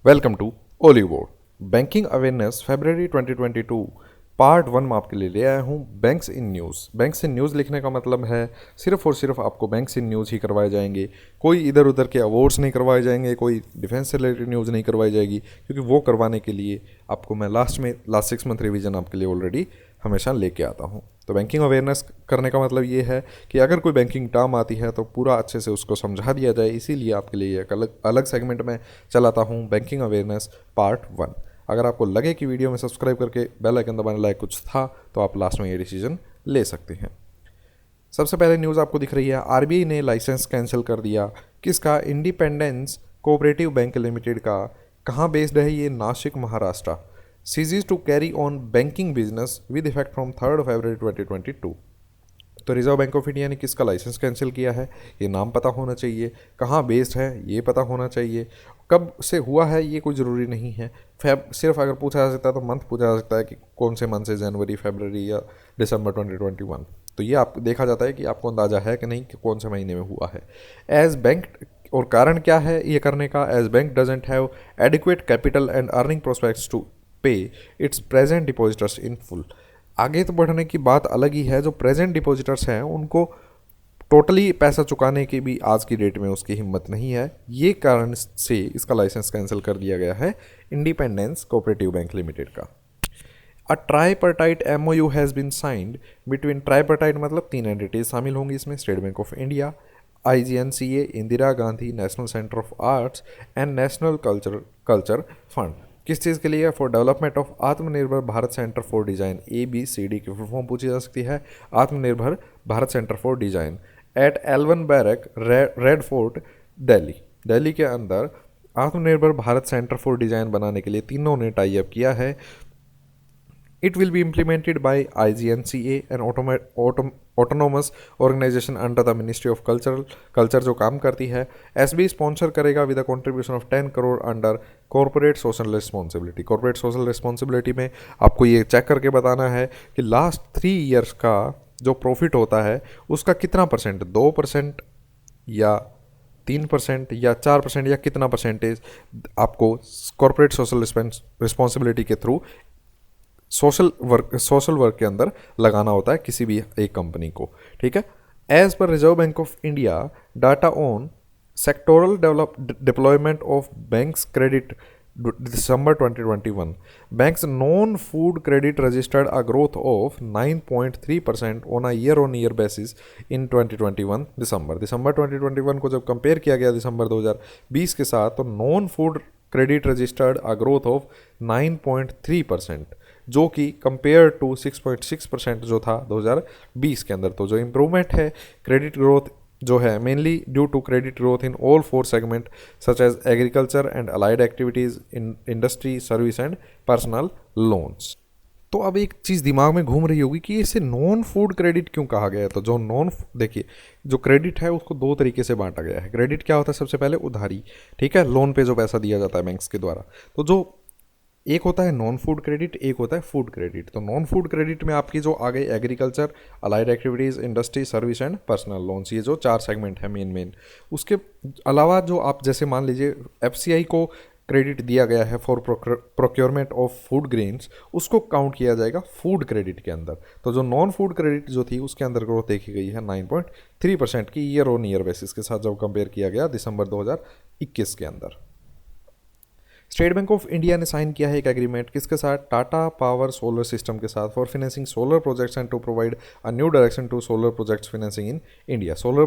Welcome to ओलीवुड banking awareness February 2022 part 1 में आपके लिए ले आया हूँ। Banks in news. Banks in news लिखने का मतलब है सिर्फ और सिर्फ आपको बैंक्स इन न्यूज़ ही करवाए जाएंगे। कोई इधर उधर के अवार्ड्स नहीं करवाए जाएंगे, कोई डिफेंस से रिलेटेड न्यूज़ नहीं करवाई जाएगी, क्योंकि वो करवाने के लिए आपको मैं लास्ट 6 मंथ रिवीजन आपके लिए ऑलरेडी हमेशा लेके आता हूँ। तो बैंकिंग अवेयरनेस करने का मतलब ये है कि अगर कोई बैंकिंग टर्म आती है तो पूरा अच्छे से उसको समझा दिया जाए। इसीलिए आपके लिए एक अलग अलग सेगमेंट में चलाता हूँ, बैंकिंग अवेयरनेस पार्ट 1। अगर आपको लगे कि वीडियो में सब्सक्राइब करके बेल आइकन दबाने लायक कुछ था तो आप लास्ट में ये डिसीजन ले सकते हैं। सबसे पहले न्यूज़ आपको दिख रही है, आरबीआई ने लाइसेंस कैंसिल कर दिया। किसका? इंडिपेंडेंस कोऑपरेटिव बैंक लिमिटेड का। कहाँ बेस्ड है ये? Nashik, Maharashtra. Ceases to carry on banking business with effect from 3 February 2022। तो रिजर्व बैंक ऑफ इंडिया ने किसका लाइसेंस कैंसिल किया है? ये नाम पता होना चाहिए। कहाँ बेस्ड है ये पता होना चाहिए। कब से हुआ है ये कोई ज़रूरी नहीं है। सिर्फ अगर पूछा जा सकता है तो मंथ पूछा जा सकता है कि कौन से मंथ से, जनवरी, फरवरी या दिसंबर 2021। तो ये आप देखा जाता है कि आपको अंदाज़ा है कि नहीं कि कौन से महीने में हुआ है। एज बैंक, और कारण क्या है ये करने का? As bank doesn't have adequate capital and earning prospects to pay its present depositors in full. आगे तो बढ़ने की बात अलग ही है। जो प्रेजेंट डिपॉजिटर्स हैं उनको टोटली पैसा चुकाने की भी आज की डेट में उसकी हिम्मत नहीं है। ये कारण से इसका लाइसेंस कैंसिल कर दिया गया है इंडिपेंडेंस कोऑपरेटिव बैंक लिमिटेड का। A tripartite MOU has been signed between, tripartite मतलब 3 एंटिटीज शामिल होंगी इसमें, State bank of India, IGNCA, Indira Gandhi National Centre of Arts and National Culture Fund. किस चीज़ के लिए? For development of Atmanirbhar Bharat Centre for Design. ABCD की फुल फॉर्म पूछी जा सकती है। Atmanirbhar Bharat Centre for Design at L one barrack, Red Fort, Delhi. Delhi के अंदर आत्मनिर्भर भारत सेंटर फॉर डिजाइन बनाने के लिए तीनों ने टाई अप किया है। It will be implemented by IGNCA, an autonomous organization under the Ministry of Culture जो काम करती है। SB स्पॉन्सर करेगा with a contribution of 10 crore under corporate social responsibility. Corporate social responsibility में आपको ये चेक करके बताना है कि लास्ट 3 ईयर्स का जो प्रॉफिट होता है उसका कितना परसेंट, 2% या 3% या 4% या कितना परसेंटेज आपको कॉर्पोरेट सोशल रिस्पॉन्सिबिलिटी के थ्रू सोशल वर्क के अंदर लगाना होता है किसी भी एक कंपनी को। ठीक है। एज पर Reserve Bank of India data on sectoral deployment of banks credit December 2021, banks non food credit registered a growth of 9.3% on a year basis in 2021 December 2021 को जब कंपेयर किया गया दिसंबर 2020 के साथ, तो non food credit registered a growth of 9.3%, जो कि compare to 6.6% जो था 2020 के अंदर। तो जो इम्प्रूवमेंट है क्रेडिट ग्रोथ जो है mainly due to credit growth in all 4 segment such as agriculture and allied activities, in industry, service and personal loans. तो अब एक चीज़ दिमाग में घूम रही होगी कि इसे नॉन फूड क्रेडिट क्यों कहा गया है। तो जो देखिए, जो क्रेडिट है उसको 2 तरीके से बांटा गया है। क्रेडिट क्या होता है? सबसे पहले उधारी, ठीक है, लोन पे जो पैसा दिया जाता है बैंक्स के द्वारा। तो जो एक होता है नॉन फूड क्रेडिट, एक होता है फूड क्रेडिट। तो नॉन फूड क्रेडिट में आपकी जो आ गई agriculture, allied activities, industry, service and personal loans, ये जो 4 सेगमेंट है मेन। उसके अलावा जो आप जैसे मान लीजिए FCI को क्रेडिट दिया गया है for procurement of food grains, उसको काउंट किया जाएगा फूड क्रेडिट के अंदर। तो जो नॉन फूड क्रेडिट जो थी उसके अंदर ग्रोथ देखी गई है 9.3% की ईयर बेसिस के साथ जब कंपेयर किया गया दिसंबर 2021 के अंदर। स्टेट बैंक ऑफ इंडिया ने साइन किया है एक एग्रीमेंट किसके साथ? टाटा पावर सोलर सिस्टम के साथ for financing solar projects and to provide a new direction to solar projects financing in India. Solar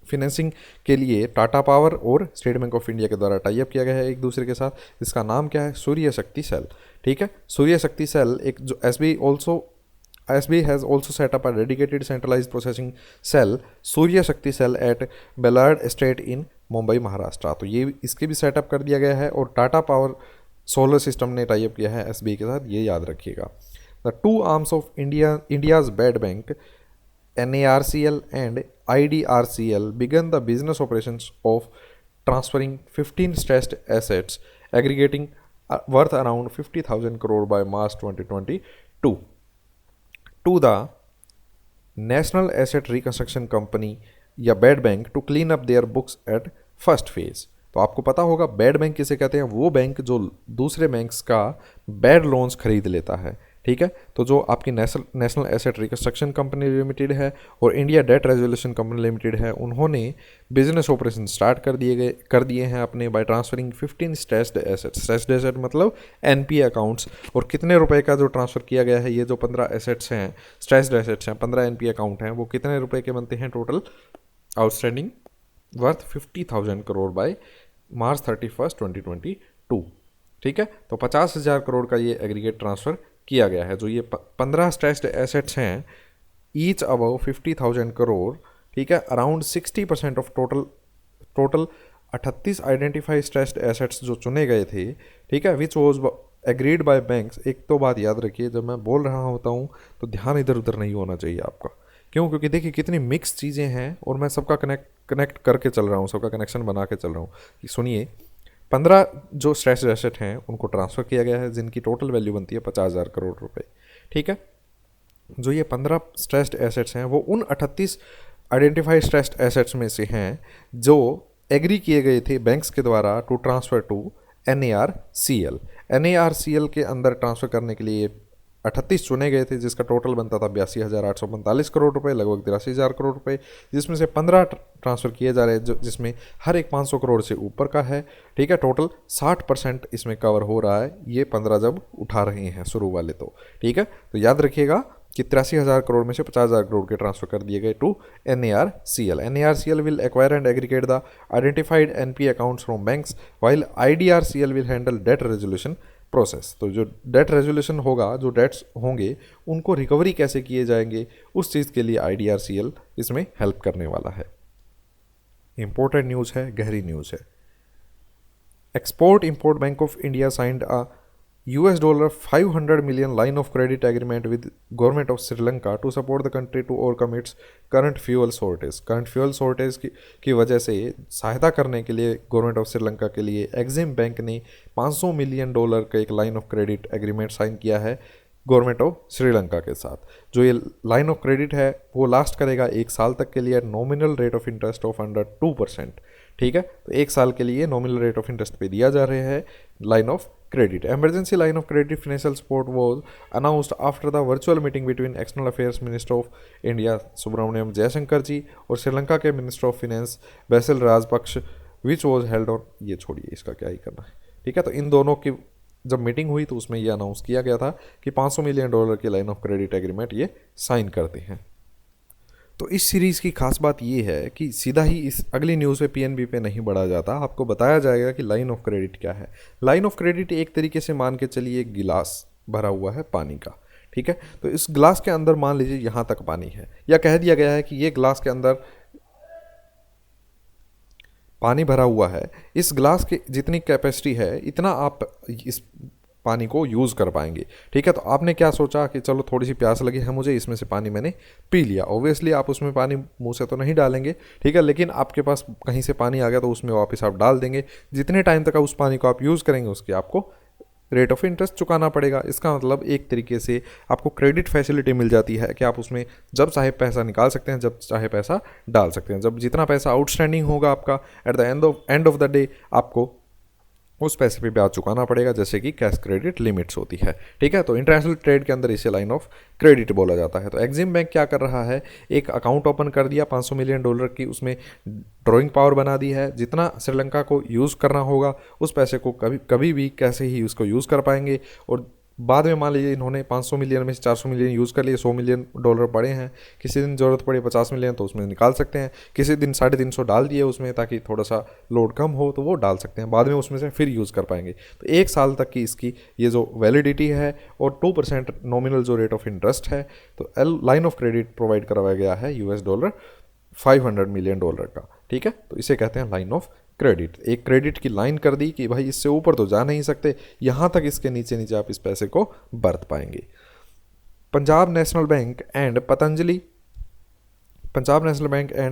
financing के लिए टाटा पावर और स्टेट बैंक ऑफ इंडिया के द्वारा टाई अप किया गया है एक दूसरे के साथ। इसका नाम क्या है? सूर्य शक्ति सेल। ठीक है, सूर्य शक्ति सेल एक जो SBI has also set up a dedicated centralized processing cell, Surya Shakti cell at Ballard estate in Mumbai, Maharashtra. तो ये इसके भी सेटअप कर दिया गया है। और टाटा पावर सोलर सिस्टम ने टाई अप किया है SBI के साथ, ये याद रखिएगा। The 2 arms of India's bed bank NARCL and IDRCL began the business operations of transferring 15 stressed assets aggregating worth around 50,000 crore by March 2022 to the National Asset Reconstruction Company या bad bank to clean up their books at first phase. तो आपको पता होगा bad bank किसे कहते हैं, वो bank जो दूसरे बैंक्स का बैड लोन्स खरीद लेता है, ठीक है। तो जो आपकी national asset reconstruction company limited है और India debt resolution company limited है, उन्होंने बिजनेस ऑपरेशन स्टार्ट कर दिए हैं अपने by transferring 15 stressed assets. Stressed asset मतलब एनपीए अकाउंट्स। और कितने रुपए का जो ट्रांसफ़र किया गया है, ये जो 15 एसेट्स हैं, स्ट्रेस्ड एसेट्स हैं, 15 एनपीए अकाउंट हैं, वो कितने रुपए के बनते हैं total? Outstanding worth 50,000 crore by March 31, 2022, ठीक है। तो 50,000 करोड़ का ये एग्रीगेट ट्रांसफ़र किया गया है। जो ये 15 स्ट्रेस्ड एसेट्स हैं, ईच अबव 50,000 करोड़, ठीक है, around 60% of total 38 identify stressed assets जो चुने गए थे, ठीक है, which was agreed by banks. एक तो बात याद रखिए, जब मैं बोल रहा होता हूँ तो ध्यान इधर उधर नहीं होना चाहिए आपका। क्यों? क्योंकि देखिए कितनी मिक्स चीज़ें हैं और मैं सबका कनेक्ट करके चल रहा हूँ, सबका कनेक्शन बना के चल रहा हूँ। सुनिए, 15 जो स्ट्रेस्ड एसेट हैं उनको ट्रांसफ़र किया गया है, जिनकी टोटल वैल्यू बनती है 50,000 करोड़ रुपए, ठीक है। जो ये 15 स्ट्रेस्ड एसेट्स हैं वो उन 38 आइडेंटिफाइड स्ट्रेस्ड एसेट्स में से हैं जो एग्री किए गए थे बैंक्स के द्वारा to transfer to NARCL। NARCL के अंदर ट्रांसफ़र करने के लिए 38 चुने गए थे, जिसका टोटल बनता था 82,845 करोड़ रुपए, लगभग 83,000 करोड़ रुपए, जिसमें से 15 ट्रांसफ़र किए जा रहे हैं, जिसमें हर एक 500 करोड़ से ऊपर का है, ठीक है। टोटल 60% इसमें कवर हो रहा है, ये 15 जब उठा रहे हैं शुरू वाले, तो ठीक है। तो याद रखिएगा कि 83,000 करोड़ में से 50,000 करोड़ के ट्रांसफ़र कर दिए गए to NARCL। NARCL will acquire and aggregate the identified NP accounts from banks, while IDRCL will handle debt resolution process. तो जो डेट रेजोल्यूशन होगा, जो डेट्स होंगे उनको रिकवरी कैसे किए जाएंगे, उस चीज़ के लिए IDRCL इसमें हेल्प करने वाला है। इंपॉर्टेंट न्यूज़ है, गहरी न्यूज़ है। Export import bank of India signed a $500 million line of credit agreement with government of Sri Lanka to support the country to overcome its current fuel shortage। Current fuel shortage की वजह से सहायता करने के लिए government of Sri Lanka के लिए EXIM bank ने $500 मिलियन का एक line of credit agreement sign किया है गवर्नमेंट ऑफ श्रीलंका के साथ। जो ये लाइन ऑफ क्रेडिट है वो लास्ट करेगा 1 साल तक के लिए, nominal rate of interest of under 2%, ठीक है। तो 1 साल के लिए नॉमिनल रेट ऑफ इंटरेस्ट पे दिया जा रहा है line of credit। Emergency line of credit financial support was announced after the virtual meeting between External Affairs Minister of India Subramaniam Jaishankar जी और श्रीलंका के Minister of Finance Basil Rajpaksh, which was held on, ये छोड़िए, इसका क्या ही करना है, ठीक है। तो इन दोनों की जब मीटिंग हुई तो उसमें ये अनाउंस किया गया था कि $500 मिलियन की लाइन ऑफ क्रेडिट एग्रीमेंट ये साइन करते हैं। तो इस सीरीज़ की खास बात ये है कि सीधा ही इस अगली न्यूज़ पे पीएनबी पे नहीं बढ़ा जाता, आपको बताया जाएगा कि लाइन ऑफ क्रेडिट क्या है। लाइन ऑफ क्रेडिट एक तरीके से मान के चलिए एक गिलास भरा हुआ है पानी का, ठीक है। तो इस गिलास के अंदर मान लीजिए यहाँ तक पानी है, या कह दिया गया है कि ये गिलास के अंदर पानी भरा हुआ है, इस गिलास के जितनी कैपेसिटी है इतना आप इस पानी को यूज़ कर पाएंगे, ठीक है। तो आपने क्या सोचा कि चलो थोड़ी सी प्यास लगी है मुझे, इसमें से पानी मैंने पी लिया। ऑब्वियसली आप उसमें पानी मुंह से तो नहीं डालेंगे, ठीक है, लेकिन आपके पास कहीं से पानी आ गया तो उसमें वापस आप डाल देंगे। जितने टाइम तक उस पानी को आप यूज़ करेंगे उसके आपको रेट ऑफ इंटरेस्ट चुकाना पड़ेगा। इसका मतलब एक तरीके से आपको क्रेडिट फैसिलिटी मिल जाती है कि आप उसमें जब चाहे पैसा निकाल सकते हैं, जब चाहे पैसा डाल सकते हैं। जब जितना पैसा आउटस्टैंडिंग होगा आपका at the end of the day, आपको उस पैसे पे ब्याज चुकाना पड़ेगा, जैसे कि कैश क्रेडिट लिमिट्स होती है, ठीक है। तो इंटरनेशनल ट्रेड के अंदर इसे लाइन ऑफ क्रेडिट बोला जाता है। तो एग्जिम बैंक क्या कर रहा है, एक अकाउंट ओपन कर दिया $500 मिलियन की, उसमें ड्रॉइंग पावर बना दी है। जितना श्रीलंका को यूज़ करना होगा उस पैसे को कभी भी कैसे ही उसको यूज़ कर पाएंगे। और बाद में मान लीजिए इन्होंने 500 मिलियन में से 400 मिलियन यूज़ कर लिए, $100 मिलियन पड़े हैं, किसी दिन ज़रूरत पड़े 50 मिलियन तो उसमें निकाल सकते हैं, किसी दिन 350 डाल दिए उसमें ताकि थोड़ा सा लोड कम हो तो वो डाल सकते हैं, बाद में उसमें से फिर यूज़ कर पाएंगे। तो 1 साल तक की इसकी ये जो वैलिडिटी है और 2% नॉमिनल जो रेट ऑफ इंटरेस्ट है। तो लाइन ऑफ क्रेडिट प्रोवाइड करवाया गया है $500 मिलियन का, ठीक है। तो इसे कहते हैं लाइन ऑफ क्रेडिट। एक क्रेडिट की लाइन कर दी कि भाई इससे ऊपर तो जा नहीं सकते, यहाँ तक इसके नीचे नीचे आप इस पैसे को बरत पाएंगे। Punjab national bank and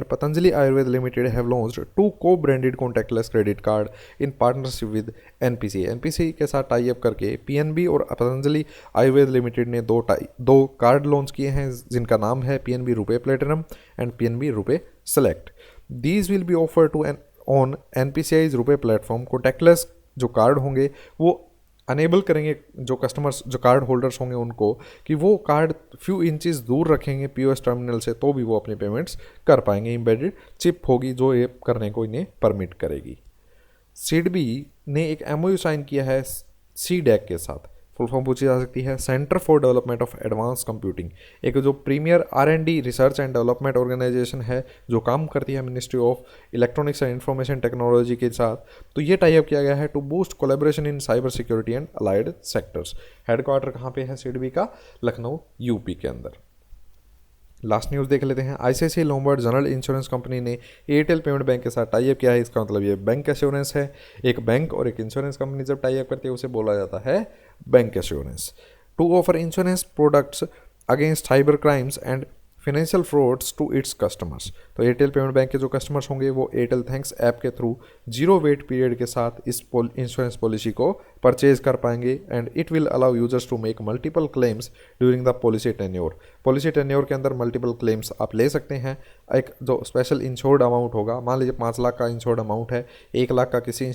Patanjali Ayurveda limited have launched 2 co-branded contactless credit card in partnership with NPCI। NPCI के साथ टाई अप करके पीएनबी और पतंजलि आयुर्वेद लिमिटेड ने दो कार्ड लॉन्च किए हैं, जिनका नाम है PNB RuPay platinum and PNB RuPay select. These will be offered to on NPCI's रुपए प्लेटफॉर्म कॉन्टैक्टलेस जो कार्ड होंगे वो अनेबल करेंगे जो कस्टमर्स जो कार्ड होल्डर्स होंगे उनको कि वो कार्ड फ्यू इंचेस दूर रखेंगे POS टर्मिनल से तो भी वो अपनी पेमेंट्स कर पाएंगे। एम्बेडेड चिप होगी जो ये करने को इन्हें परमिट करेगी। SIDBI ने एक MOU साइन किया है CDAC के साथ। फुल फॉर्म पूछी जा सकती है centre for development of advance computing, एक जो premier R&D research and development organisation है जो काम करती है ministry of electronics and information technology के साथ। तो ये टाई अप किया गया है to boost collaboration in cyber security and allied sectors. Headquarter कहाँ पे है SIDBI का? लखनऊ UP के अंदर। लास्ट न्यूज़ देख लेते हैं। ICICI Lombard general insurance company ने एयरटेल पेमेंट बैंक के साथ टाई अप किया है। इसका मतलब ये बैंक एश्योरेंस है। एक बैंक और एक इंश्योरेंस कंपनी जब टाई अप करती है उसे बोला जाता है bank assurance. To offer insurance products against cyber crimes and financial frauds to its customers. तो एयरटेल पेमेंट बैंक के जो कस्टमर्स होंगे वो एयरटेल थैंक्स ऐप के थ्रू 0 वेट पीरियड के साथ इस इंश्योरेंस पॉलिसी को परचेज कर पाएंगे and it will allow users to make multiple claims during the policy tenure. Policy tenure के अंदर मल्टीपल क्लेम्स आप ले सकते हैं। एक जो स्पेशल इंश्योर्ड अमाउंट होगा, मान लीजिए 5 लाख का इंश्योर्ड अमाउंट है, 1 लाख का किसी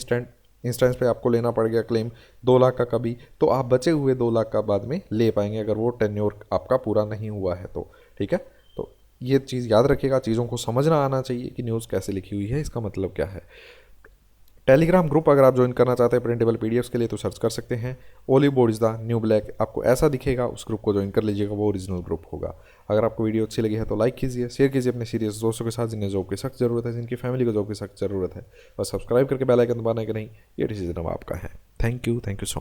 इंस्टेंस पे आपको लेना पड़ गया क्लेम, 2 लाख का कभी, तो आप बचे हुए 2 लाख का बाद में ले पाएंगे अगर वो टेन्योर आपका पूरा नहीं हुआ है तो। ठीक है, तो ये चीज़ याद रखिएगा, चीज़ों को समझना आना चाहिए कि न्यूज़ कैसे लिखी हुई है, इसका मतलब क्या है। टेलीग्राम ग्रुप अगर आप ज्वाइन करना चाहते हैं प्रिंटेबल PDFs के लिए तो सर्च कर सकते हैं Ollywood is the new black. आपको ऐसा दिखेगा, उस ग्रुप को ज्वाइन कर लीजिएगा, वो ओरिजिनल ग्रुप होगा। अगर आपको वीडियो अच्छी लगी है तो लाइक कीजिए, शेयर कीजिए अपने सीरियस दोस्तों के साथ जिन्हें जॉब की सख्त ज़रूरत है, जिनकी फैमिली को जॉब की सख्त ज़रूरत है। बस सब्सक्राइब करके बेल आइकन दबाना कि नहीं, ये डिसीजन अब आपका है। Thank you so much.